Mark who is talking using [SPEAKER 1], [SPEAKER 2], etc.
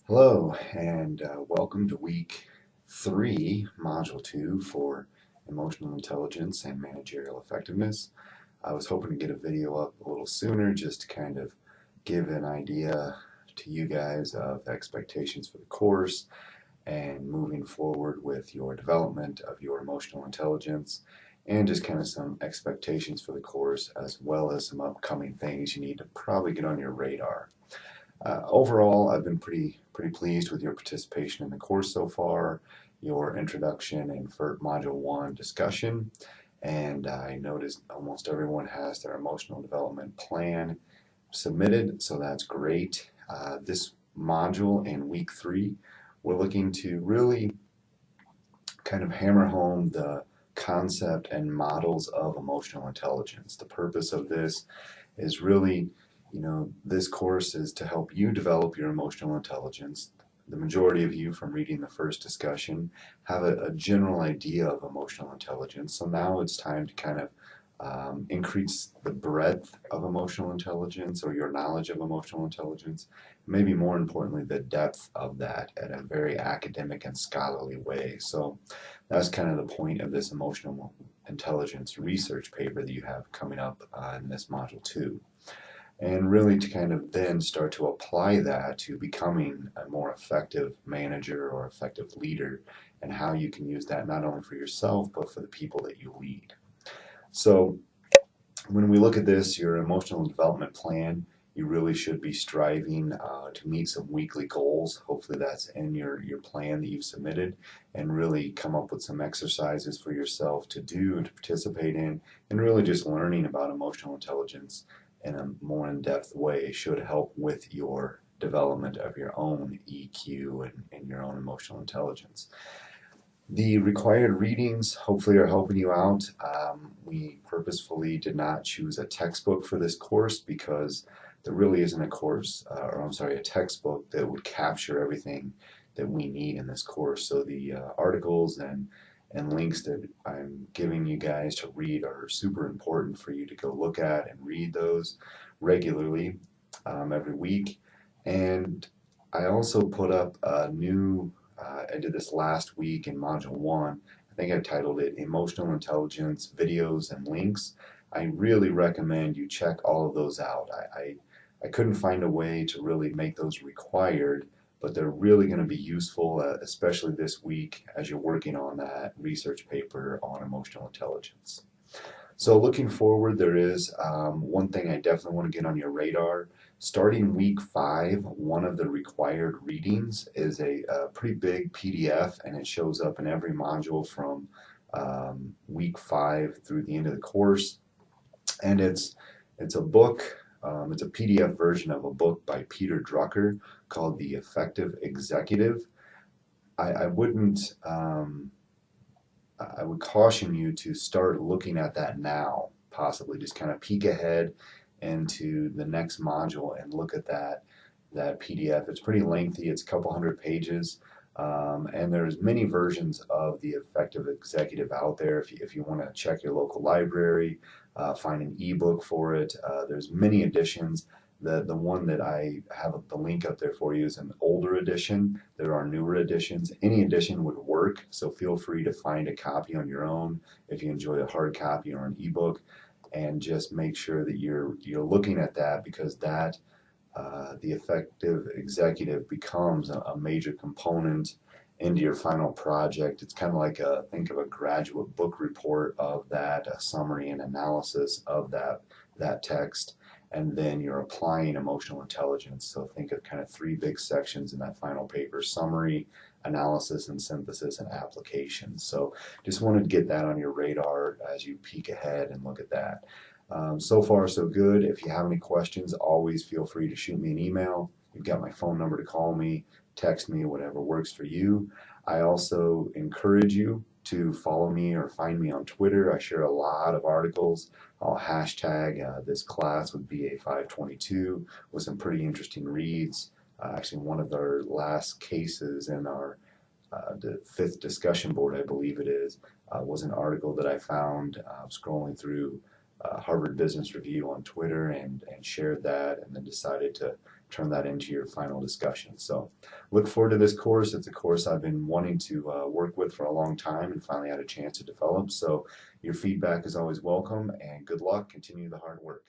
[SPEAKER 1] Hello, and welcome to week 3, module 2 for emotional intelligence and managerial effectiveness. I was hoping to get a video up a little sooner just to kind of give an idea to you guys of expectations for the course and moving forward with your development of your emotional intelligence and just kind of some expectations for the course as well as some upcoming things you need to probably get on your radar. Overall, I've been pretty pleased with your participation in the course so far, your introduction and for Module 1 discussion, and I noticed almost everyone has their emotional development plan submitted, so that's great. This module in week 3, we're looking to really kind of hammer home the concept and models of emotional intelligence. The purpose of this is really, this course is to help you develop your emotional intelligence. The majority of you, from reading the first discussion, have a general idea of emotional intelligence. So now it's time to kind of increase the breadth of emotional intelligence or your knowledge of emotional intelligence, maybe more importantly, the depth of that in a very academic and scholarly way. So that's kind of the point of this emotional intelligence research paper that you have coming up in this module 2. And really to kind of then start to apply that to becoming a more effective manager or effective leader, and how you can use that not only for yourself but for the people that you lead. So when we look at this, your emotional development plan, you really should be striving to meet some weekly goals. Hopefully that's in your plan that you've submitted, and really come up with some exercises for yourself to do, to participate in, and really just learning about emotional intelligence in a more in-depth way should help with your development of your own EQ and your own emotional intelligence. The required readings hopefully are helping you out. We purposefully did not choose a textbook for this course because there really isn't a textbook that would capture everything that we need in this course. So the articles and links that I'm giving you guys to read are super important for you to go look at and read those regularly every week. And I also put up a new I did this last week in Module 1. I think I titled it Emotional Intelligence Videos and Links. I really recommend you check all of those out. I couldn't find a way to really make those required, but they're really going to be useful, especially this week as you're working on that research paper on emotional intelligence. So looking forward, there is one thing I definitely want to get on your radar. Starting week 5, one of the required readings is a pretty big PDF, and it shows up in every module from week 5 through the end of the course. And it's a book. It's a PDF version of a book by Peter Drucker called The Effective Executive. I wouldn't. I would caution you to start looking at that now, possibly just kind of peek ahead into the next module and look at that PDF. It's pretty lengthy. It's a couple hundred pages, and there's many versions of the Effective Executive out there. If you want to check your local library, find an ebook for it. There's many editions. The one that I have the link up there for you is an older edition. There are newer editions. Any edition would work, so feel free to find a copy on your own if you enjoy a hard copy or an ebook, and just make sure that you're looking at that, because that the effective executive becomes a major component into your final project. It's kind of like think of a graduate book report of that, a summary and analysis of that text, and then you're applying emotional intelligence. So think of kind of 3 big sections in that final paper: summary, analysis, and synthesis, and application. So just wanted to get that on your radar as you peek ahead and look at that. So far, so good. If you have any questions, always feel free to shoot me an email. You've got my phone number to call me, text me, whatever works for you. I also encourage you to follow me or find me on Twitter. I share a lot of articles. I'll hashtag this class with BA522 with some pretty interesting reads. Actually, one of our last cases in our the 5th discussion board, I believe it is, was an article that I found scrolling through Harvard Business Review on Twitter and shared that, and then decided to turn that into your final discussion. So look forward to this course. It's a course I've been wanting to work with for a long time and finally had a chance to develop. So your feedback is always welcome, and good luck. Continue the hard work.